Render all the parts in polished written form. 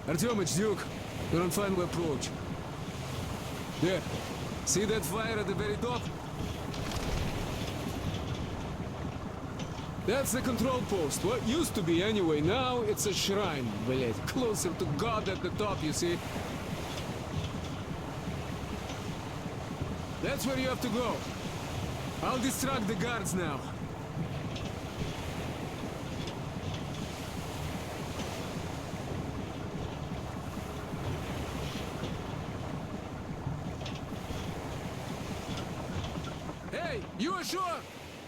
Artyomich, Duke, you're on final approach. There. See that fire at the very top? That's the control post. What used to be anyway. Now it's a shrine, блять. Closer to God at the top, you see? That's where you have to go. I'll distract the guards now. Hey, you ashore!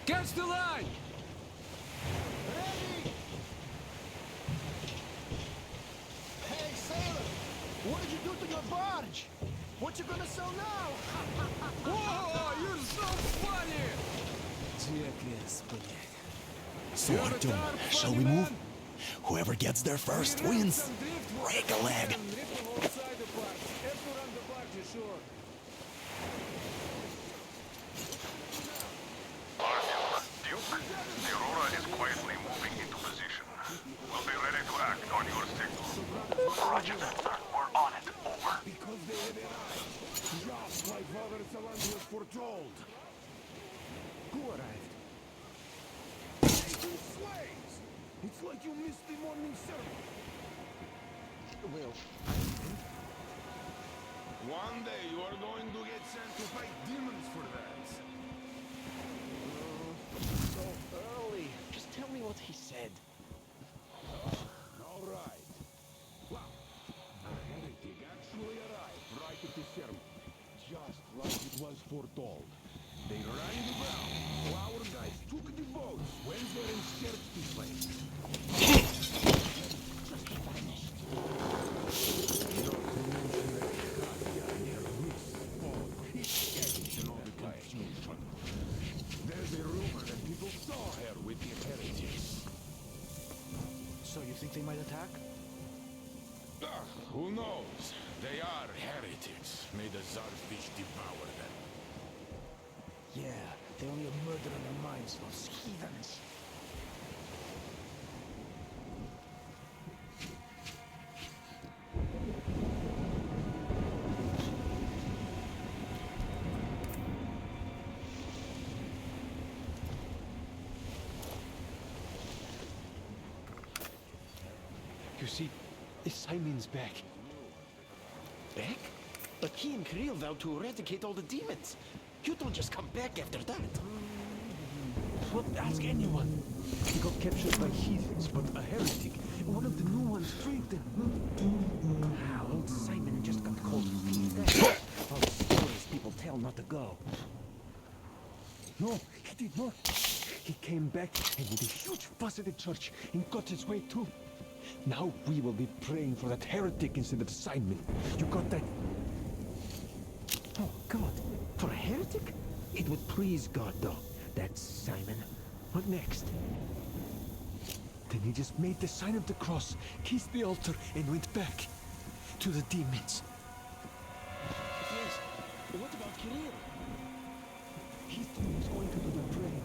Catch the line! Ready! Hey, sailor! What did you do to your barge? What you gonna sell now? Whoa, you're so funny! Jackass, блядь. So, Artyom, shall we move? Whoever gets there first wins. Break a leg. Duke, the Aurora is quietly moving into position. We'll be ready to act on your signal. Roger that, sir. We're on it. Over. Because they have arrived. Just like Father Salant was foretold. Who arrived? Taken slaves! It's like you missed the morning sermon. Well, One day you are going to get sent to fight demons for that. so early. Just tell me what he said. All right. Well, a heretic actually arrived right at the sermon. Just like it was foretold. They rang the bell, so our guys took the boats, went there and searched the place. Just vanished. Not to mention that Katya near Ruth's spawn. He escaped in all the confusion. There's a rumor that people saw her with the heretics. So you think they might attack? Who knows? They are heretics. May the Tsarfish devour them. Yeah, they only have murder on their minds, those heathens. You see, Simon's back. Back? But he and Kirill vowed to eradicate all the demons. You don't just come back after that. Well, ask anyone. He got captured by heathens, but a heretic. One of the new ones freed them. Ah, old Simon just got cold feet. That's all the stories people tell not to go. No, he did not. He came back and made a huge fuss at the church and got his way through. Now we will be praying for that heretic instead of Simon. You got that? Oh, God. For a heretic? It would please God, though. That's Simon. What next? Then he just made the sign of the cross, kissed the altar, and went back to the demons. Yes. But what about Kirill? He thought he was going to do the praying.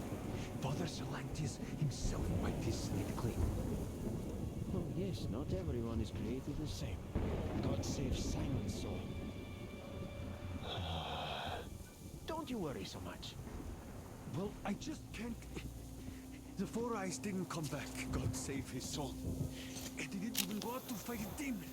Father Salantis himself wiped his slate clean. Oh, yes. Not everyone is created the same. God save Simon's soul. Don't you worry so much. Well, I just can't... The Four Eyes didn't come back, God save his soul. And he didn't even go out to fight a demon.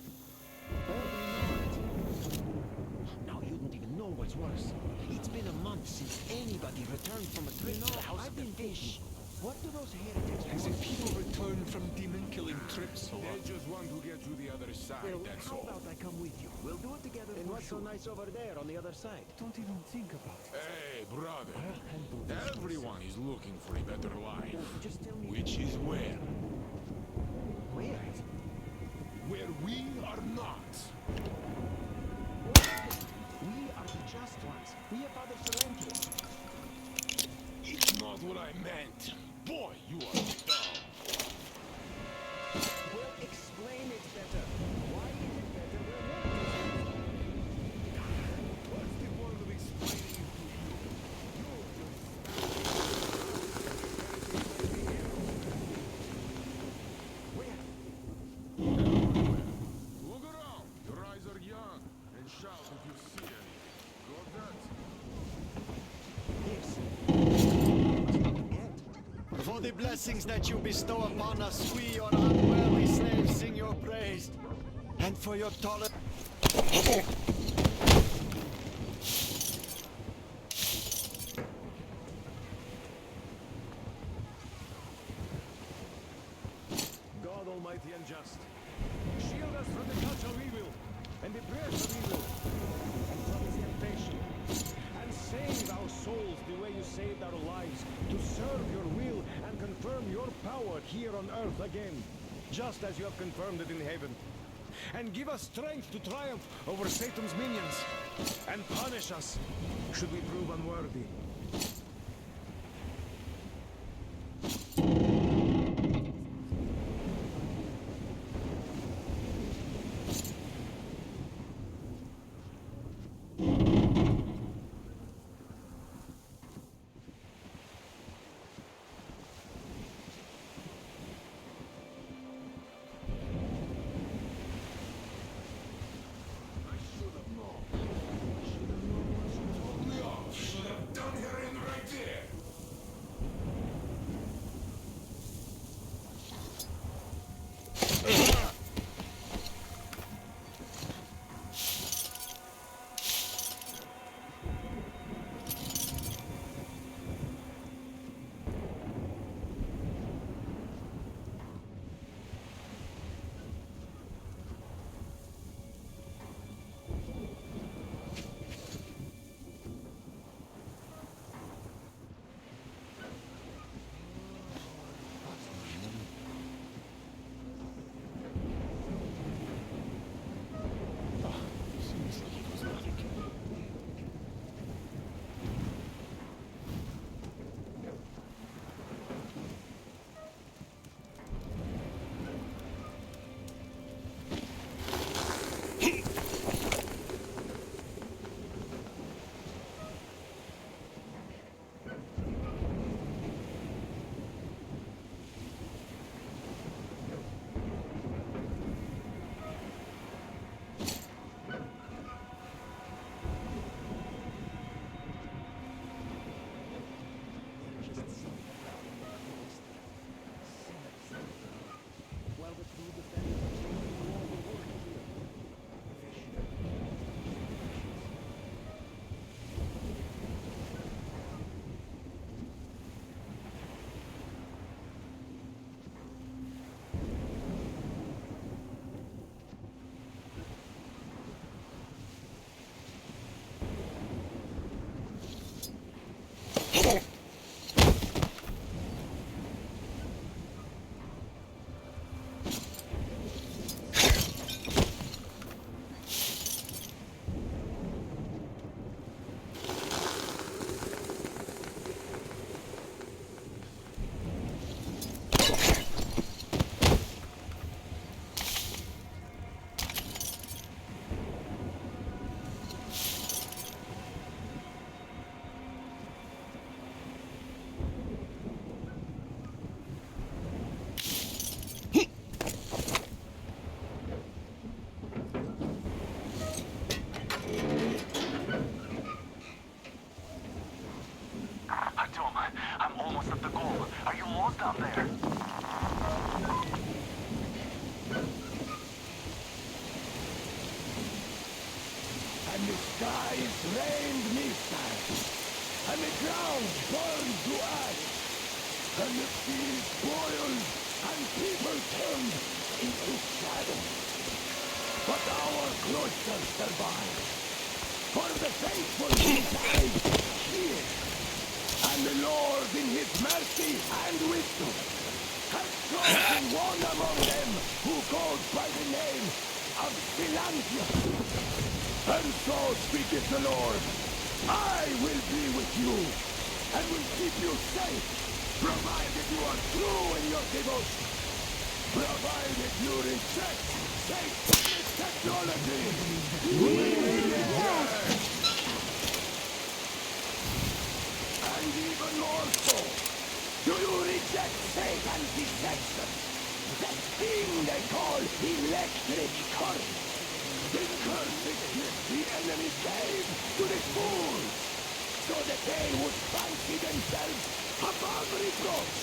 Now you don't even know what's worse. It's been a month since anybody returned from a trip to the House of the Fish. What do those heretics As want? if people return from demon-killing trips or... They just want to get to the other side, Well, that's how all. about I come with you? We'll do it together. And what's so nice over there on the other side? Don't even think about it. Hey, brother. I'll handle this Everyone is looking for a better life. Just tell me Which is where? where. Where we are not. We are the just ones. We are Father Salantius. It's not what I meant. Boy, you are dumb. Well, explain it better. Why is it better we're heretics? What's the point of explaining it to you? You're just... Where? Look around. For the blessings that you bestow upon us, we, your unworthy slaves, sing your praise. And for your tolerance. God Almighty and just, shield us from the touch of evil, and the breath of evil, and from its temptation, and save our souls the way you saved our lives, to serve your will and confirm your power here on earth again, just as you have confirmed it in heaven. And give us strength to triumph over Satan's minions, and punish us should we prove unworthy. I'm almost at the goal. Are you almost down there? And the skies rained missiles, and the ground burned to ash, and the seas boiled, and people turned into shadow. But our cloister survived, for the faithful died here. And the Lord, in his mercy and wisdom, has chosen one among them who goes by the name of Silantia. And so speaketh the Lord, I will be with you, and will keep you safe, provided you are true in your devotion, provided you reject Satan's technology. We will return. And even more so, do you reject Satan's deception? That thing they call electric current. The cursed gift the enemy gave to the fools, so that they would fancy themselves above reproach.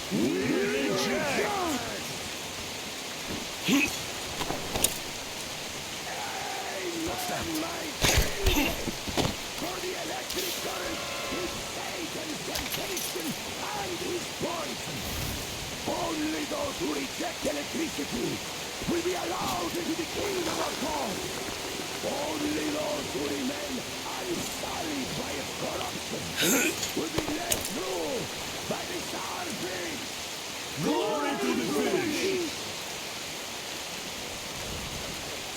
For the electric current is Satan's temptation and his poison. Only those who reject electricity will be allowed into the kingdom of God. Only those who remain unsullied by its corruption will be let through by the starfish. Glory to the fish!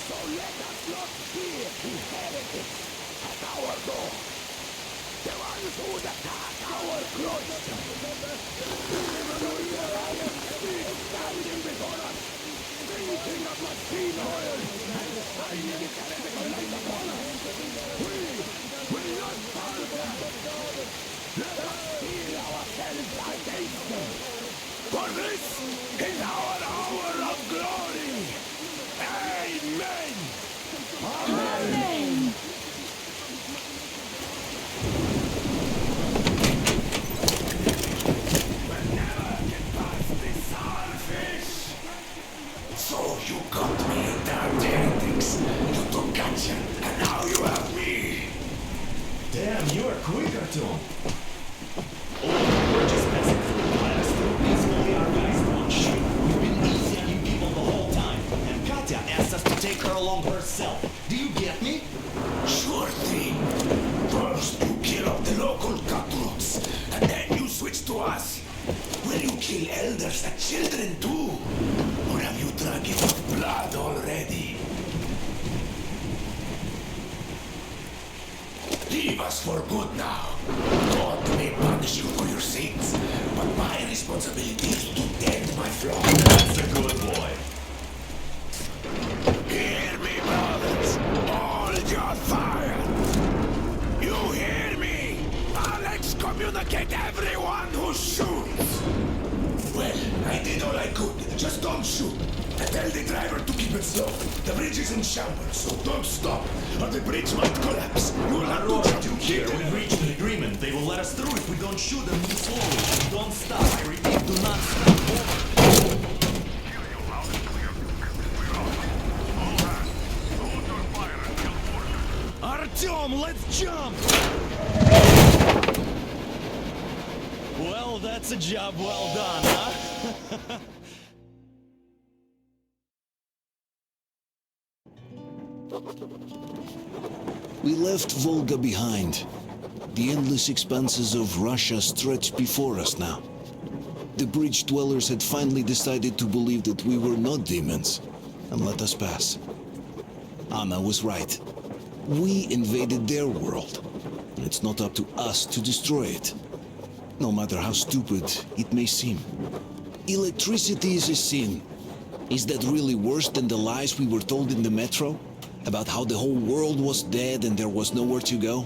So let us not fear the heretics at our door. The ones who would attack our cloister. Standing before us, drinking of machine oil and shining its heretical light upon us. We will not falter. Let us steel ourselves against them. For this is our hour of glory. Amen. Amen. So you got me, damn heretics. You took gotcha, and now you have me. Damn, you are quick, Artyom. Oh, we're just passing through class. Peacefully, our guys won't shoot. We've been easy on you people the whole time. And Katya asked us to take her along herself. Do you get me? Sure thing. First you kill off the local cutthroats, and then you switch to us. Will you kill elders and children too? Or have you drunk enough blood already? Leave us for good now. God may punish you for your sins, but my responsibility is to tend my flock. That's a good boy. Hear me, brothers. Hold your fire. You hear me? I'll excommunicate everyone who shoots. Well, I did all I could. Just don't shoot. And tell the driver to keep it slow. The bridge is in shambles, so don't stop, or the bridge might collapse. You will have to jump. You here. We've reached an agreement. They will let us through if we don't shoot and move slowly. Don't stop. I repeat, do not stop. Over. Hear you loud and clear. We're off. All hands, hold your fire until ordered. Artyom, let's jump! Well, that's a job well done, huh? We left Volga behind. The endless expanses of Russia stretched before us now. The bridge dwellers had finally decided to believe that we were not demons and let us pass. Anna was right. We invaded their world, and it's not up to us to destroy it, no matter how stupid it may seem. Electricity is a sin. Is that really worse than the lies we were told in the metro? About how the whole world was dead and there was nowhere to go?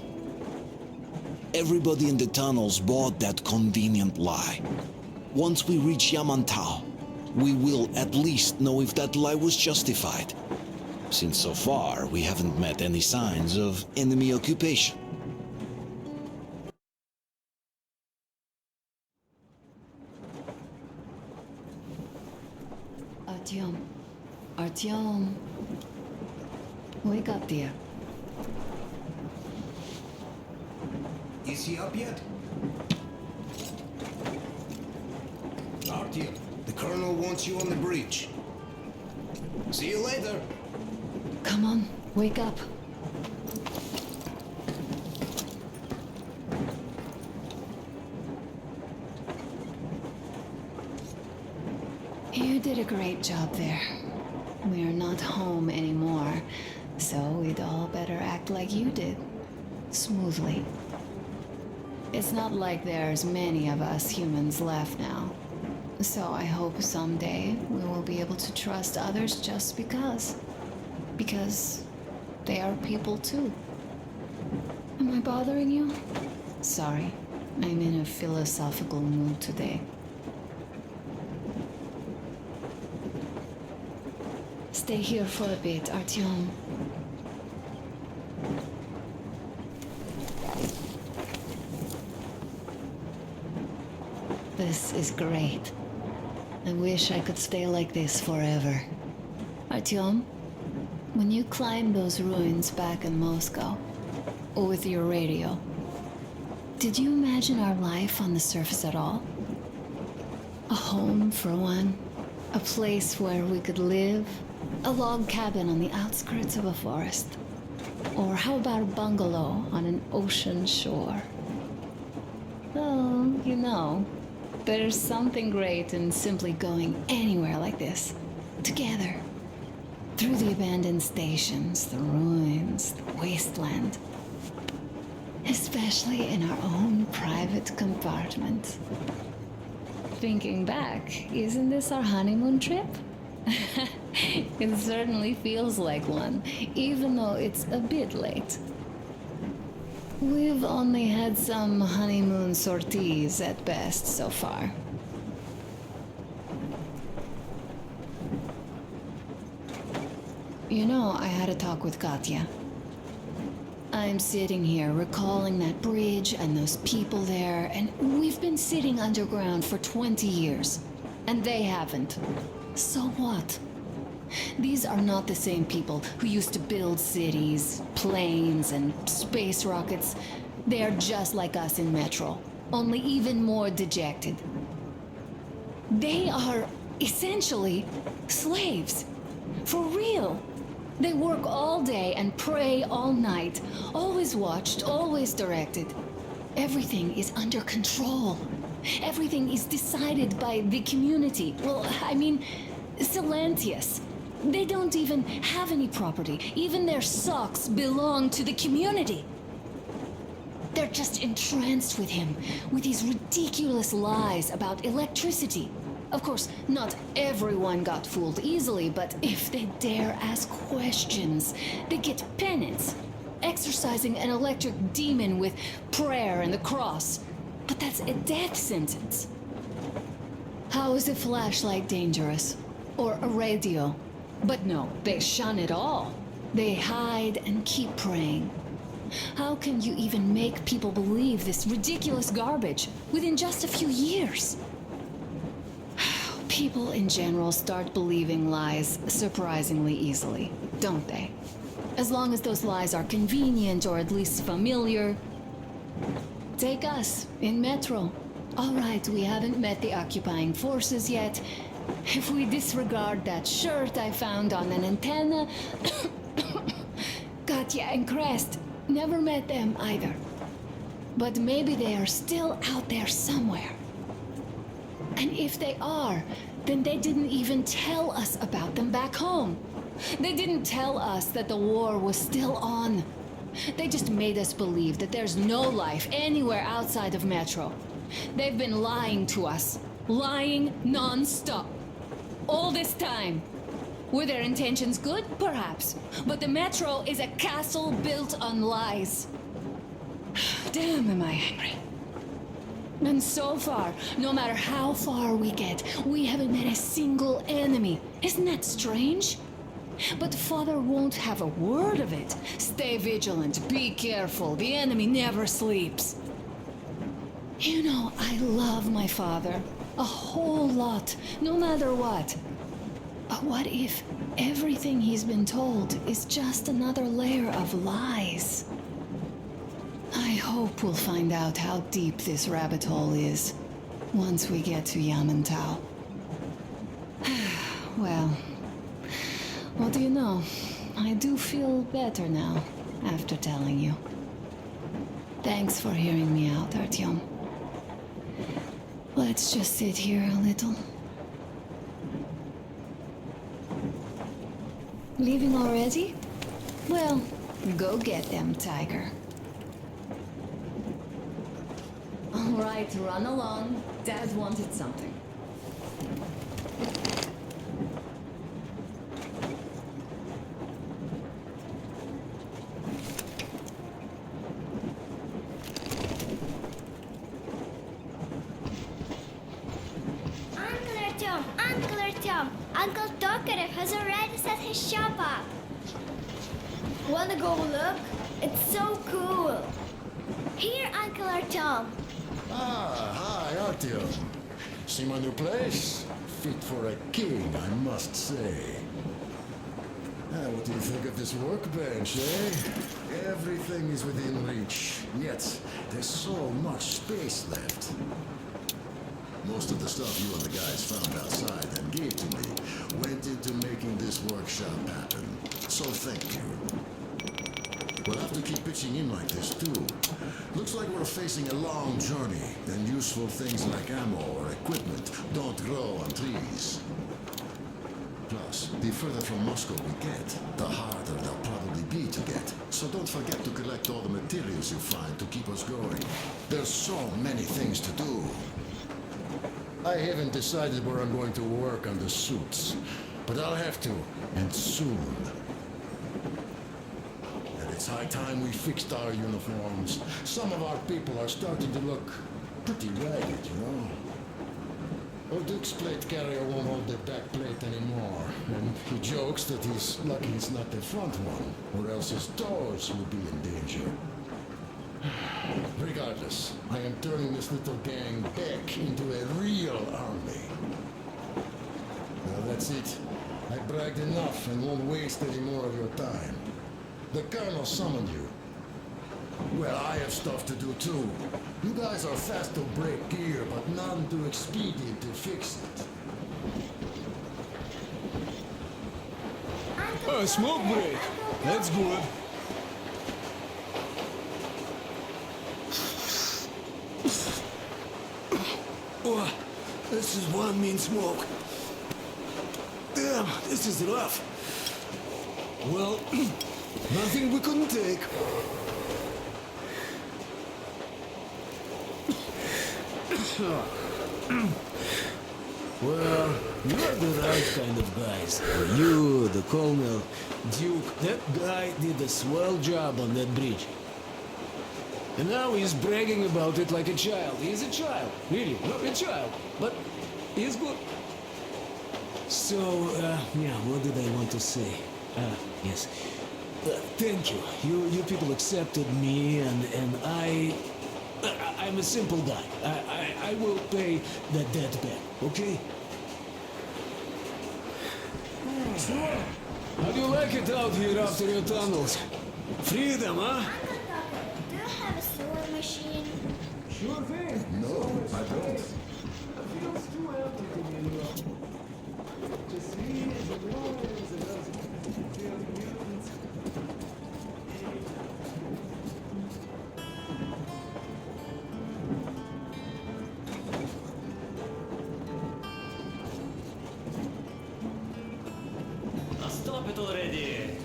Everybody in the tunnels bought that convenient lie. Once we reach Yamantau, we will at least know if that lie was justified. Since so far, we haven't met any signs of enemy occupation. Artyom. Artyom. Wake up, dear. Is he up yet? Artyom, the colonel wants you on the bridge. See you later. Come on, wake up. You did a great job there. We're not home anymore, so we'd all better act like you did. Smoothly. It's not like there's many of us humans left now. So I hope someday we will be able to trust others just because. Because they are people too. Am I bothering you? Sorry, I'm in a philosophical mood today. Stay here for a bit, Artyom. This is great. I wish I could stay like this forever. Artyom, when you climbed those ruins back in Moscow, with your radio, did you imagine our life on the surface at all? A home, for one. A place where we could live. A log cabin on the outskirts of a forest. Or how about a bungalow on an ocean shore? Well, you know, there's something great in simply going anywhere like this. Together. Through the abandoned stations, the ruins, the wasteland. Especially in our own private compartment. Thinking back, isn't this our honeymoon trip? It certainly feels like one, even though it's a bit late. We've only had some honeymoon sorties at best so far. You know, I had a talk with Katya. I'm sitting here recalling that bridge and those people there, and we've been sitting underground for 20 years, and they haven't. So what? These are not the same people who used to build cities, planes, and space rockets. They are just like us in Metro, only even more dejected. They are essentially slaves. For real. They work all day and pray all night. Always watched, always directed. Everything is under control. Everything is decided by the community. Well, I mean, Silantius. They don't even have any property. Even their socks belong to the community. They're just entranced with him, with these ridiculous lies about electricity. Of course, not everyone got fooled easily, but if they dare ask questions, they get penance. Exorcising an electric demon with prayer and the cross. But that's a death sentence. How is a flashlight dangerous? Or a radio? But no, they shun it all. They hide and keep praying. How can you even make people believe this ridiculous garbage within just a few years? People in general start believing lies surprisingly easily, don't they? As long as those lies are convenient or at least familiar. Take us, in Metro. All right, we haven't met the occupying forces yet. If we disregard that shirt I found on an antenna... Katya and Crest, never met them either. But maybe they are still out there somewhere. And if they are, then they didn't even tell us about them back home. They didn't tell us that the war was still on. They just made us believe that there's no life anywhere outside of Metro. They've been lying to us. Lying non-stop. All this time. Were their intentions good? Perhaps. But the Metro is a castle built on lies. Damn, am I angry. And so far, no matter how far we get, we haven't met a single enemy. Isn't that strange? But Father won't have a word of it. Stay vigilant, be careful, the enemy never sleeps. You know, I love my father. A whole lot, no matter what. But what if everything he's been told is just another layer of lies? I hope we'll find out how deep this rabbit hole is once we get to Yamantau. Well, what do you know? I do feel better now after telling you. Thanks for hearing me out, Artyom. Let's just sit here a little. Leaving already? Well, go get them, Tiger. All right, run along. Dad wanted something. Uncle Artyom, Uncle Tokarev has already set his shop up. Wanna go look? It's so cool. Here, Uncle Artyom. Ah, hi, Artyom. See my new place? Fit for a king, I must say. What do you think of this workbench, eh? Everything is within reach, yet there's so much space left. Most of the stuff you and the guys found outside and gave to me went into making this workshop happen. So thank you. We'll have to keep pitching in like this, too. Looks like we're facing a long journey, and useful things like ammo or equipment don't grow on trees. Plus, the further from Moscow we get, the harder they'll probably be to get. So don't forget to collect all the materials you find to keep us going. There's so many things to do. I haven't decided where I'm going to work on the suits, but I'll have to, and soon. It's high time we fixed our uniforms. Some of our people are starting to look pretty ragged, you know? Duke's plate carrier won't hold the back plate anymore, and he jokes that he's lucky it's not the front one, or else his toes will be in danger. Regardless, I am turning this little gang back into a real army. Well, that's it. I bragged enough and won't waste any more of your time. The Colonel summoned you. Well, I have stuff to do too. You guys are fast to break gear, but none too expedient to fix it. Smoke break. That's good. Oh, this is one mean smoke. Damn, this is rough. Well, nothing we couldn't take. Well, you're the right kind of guys. You, the Colonel, Duke, that guy did a swell job on that bridge. And now he's bragging about it like a child. He's a child, really, a child. But he's good. So, yeah, what did I want to say? Yes. Thank you. You people accepted me, and I'm a simple guy. I will pay that debt back, okay? So, how do you like it out here after your tunnels? Freedom, huh? Do you have a sewing machine? Sure thing. No, I don't. It feels too empty to me, Just me and the lawyers and those failed mutants. Stop it already!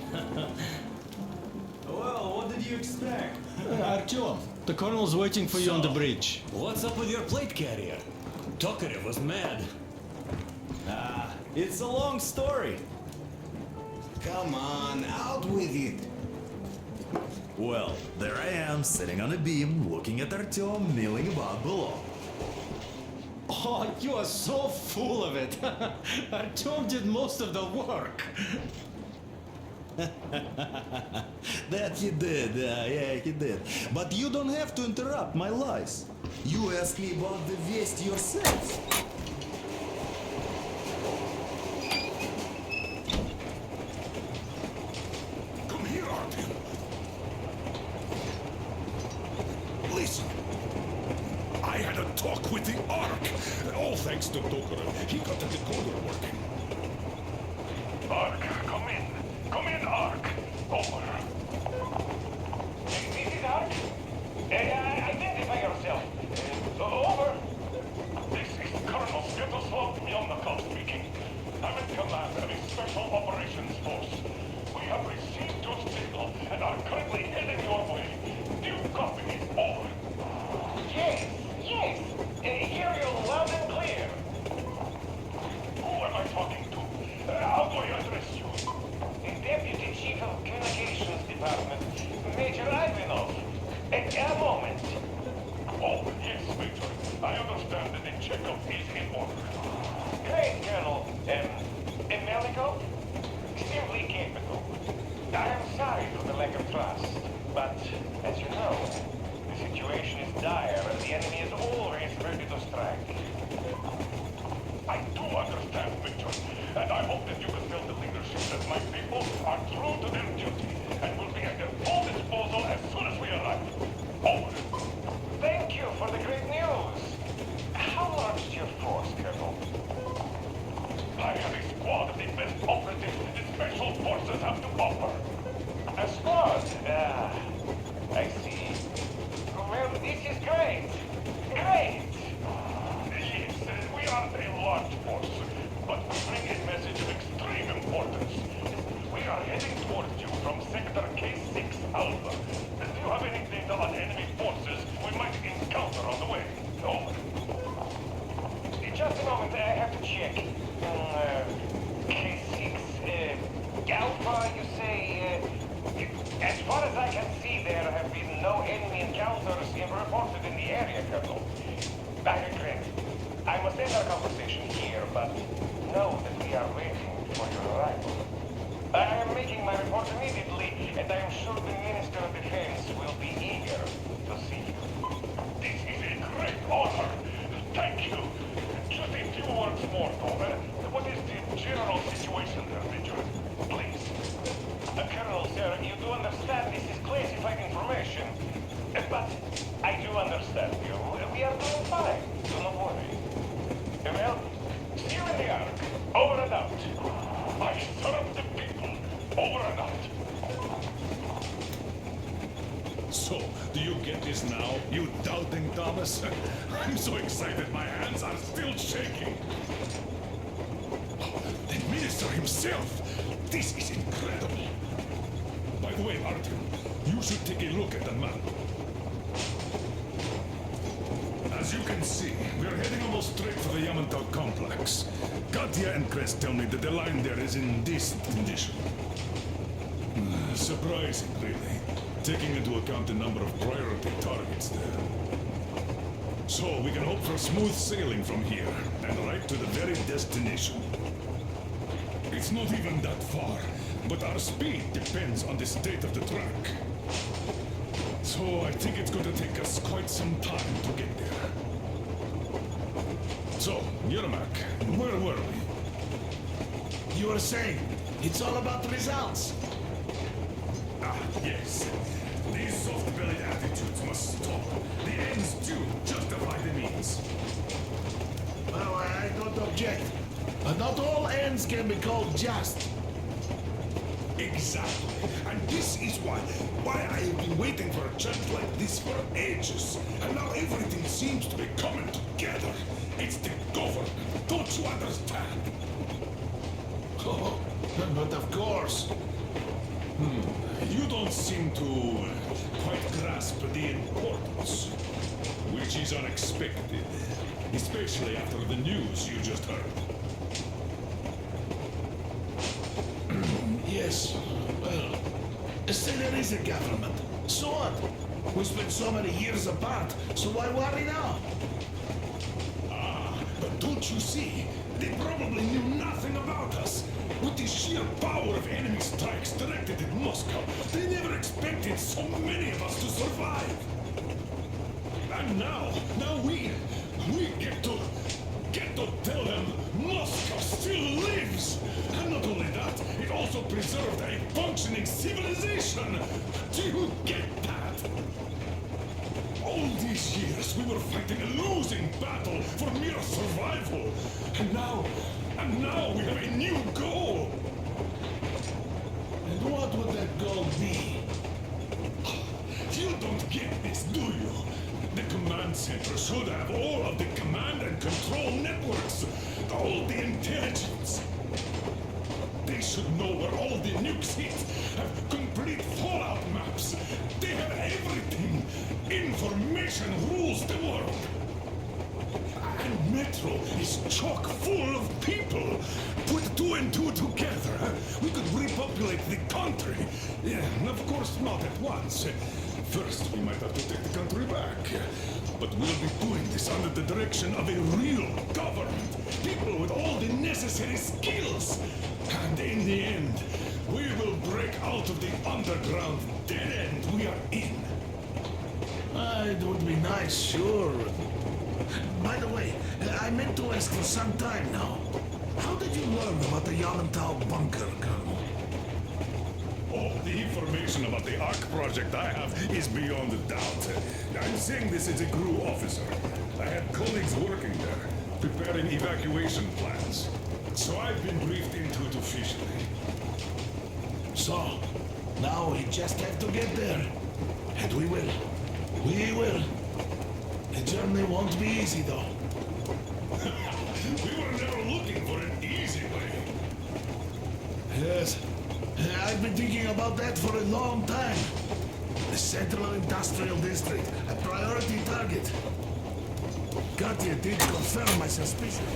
Well, what did you expect? Artyom, the colonel's waiting for you on the bridge. What's up with your plate carrier? Tokarev was mad. It's a long story. Come on, out with it. Well, there I am, sitting on a beam, looking at Artyom milling about below. Oh, you are so full of it. Artyom did most of the work. That he did, yeah, he did. But you don't have to interrupt my lies. You asked me about the vest yourself. Come here, Artyom. Listen. I had a talk with the Ark. All thanks to Tokarev. He got the decoder working. Ark, come in. Come in, Ark. Over. This is Ark. Identify yourself. Over. This is Colonel Skittleswap Mjolnikov speaking. I'm in command of a special operations force. We have received your signal and are currently heading your way. Do you copy me? Over. Yes. Hear you loud and clear. Who am I talking to? How do I address you? The Deputy Chief of Communications Department, Major Ivanov. A moment. Oh, yes, Major. I understand that the checkup is in order. Great, Colonel. Melikov? Extremely capable. I am sorry for the lack of trust, but, as you know, the situation is dire and the enemy is always ready to strike. are true to their duty and will be at their full disposal as soon as we arrive. Over. Thank you for the great news. How large is your force, Colonel? I have a squad of the best operatives the special forces have to offer. A squad? I see. Well, this is great. Great! Yes, we are a large force, but we bring a message of extreme importance. We are heading towards you from Sector K6 Alpha. Do you have any data on enemy forces we might encounter on the way? Over. Just a moment, I have to check. K6, Alpha, you say, as far as I can see, there have been no enemy encounters reported in the area, Colonel. I regret. I must end our conversation here, but know that we are waiting for your arrival. I am making my report immediately, and I am sure the Minister of Defense will be eager to see you. This is a great honor. Thank you. Just a few words more, though. What is the general situation there, Major? Please. Colonel, sir, you do understand this is classified information. But I do understand you. We are doing fine. Do not worry. Well, see you in the Ark. Over and out. I serve the people. Over and out. So, do you get this now, you doubting Thomas? I'm so excited my hands are still shaking. The minister himself! This is incredible! By the way, Artyom, you should take a look at the map. As you can see, we're heading almost straight for the Yamantau complex. Katya and Crest tell me that the line there is in decent condition. Surprising, really, taking into account the number of priority targets there. So, we can hope for smooth sailing from here, and right to the very destination. It's not even that far, but our speed depends on the state of the track. So, I think it's going to take us quite some time to get there. So, Yermak, where were we? You were saying, it's all about results. Ah, yes. These soft-bellied attitudes must stop. The ends do justify the means. Well, I don't object. But not all ends can be called just. Exactly. And this is why I have been waiting for a chance like this for ages. And now everything seems to be coming together. It's the government. Don't you understand? Oh, but of course. You don't seem to quite grasp the importance. Which is unexpected. Especially after the news you just heard. Yes. Well, say there is a government. So what? We spent so many years apart, so why worry now? But don't you see? They probably knew nothing about us. With the sheer power of enemy strikes directed at Moscow, they never expected so many of us to survive. And now we get to tell them Moscow still lives. And not only that, it also preserved a functioning civilization. Do you get that? All these years we were fighting a losing battle for mere survival. And now we have a new goal. And what would that goal be? You don't get this, do you? The command center should have all of the command and control networks, all the intelligence. They should know where all the nukes hit, have complete fallout maps. They have everything. Information rules the world. And Metro is chock full of people. Put two and two together, we could repopulate the country. Yeah, and of course not at once. First, we might have to take the country back. But we'll be doing this under the direction of a real government. People with all the necessary skills. And in the end, we will break out of the underground dead end we are in. It would be nice, sure. By the way, I meant to ask for some time now. How did you learn about the Yamantau bunker, Colonel? The information about the Ark project I have is beyond a doubt. I'm saying this as a crew officer. I have colleagues working there, preparing evacuation plans. So I've been briefed into it officially. So, now we just have to get there. And we will. We will. The journey won't be easy, though. We were never looking for an easy way. Yes. I've been thinking about that for a long time. The Central Industrial District, a priority target. Katya did confirm my suspicion.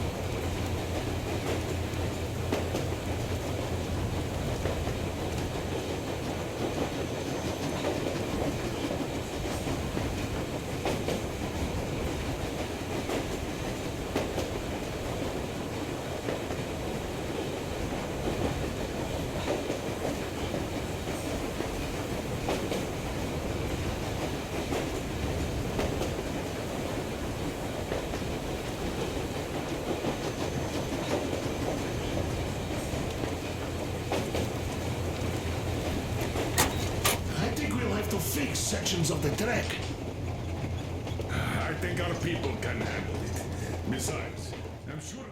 To fix sections of the track. I think our people can handle it. Besides, I'm sure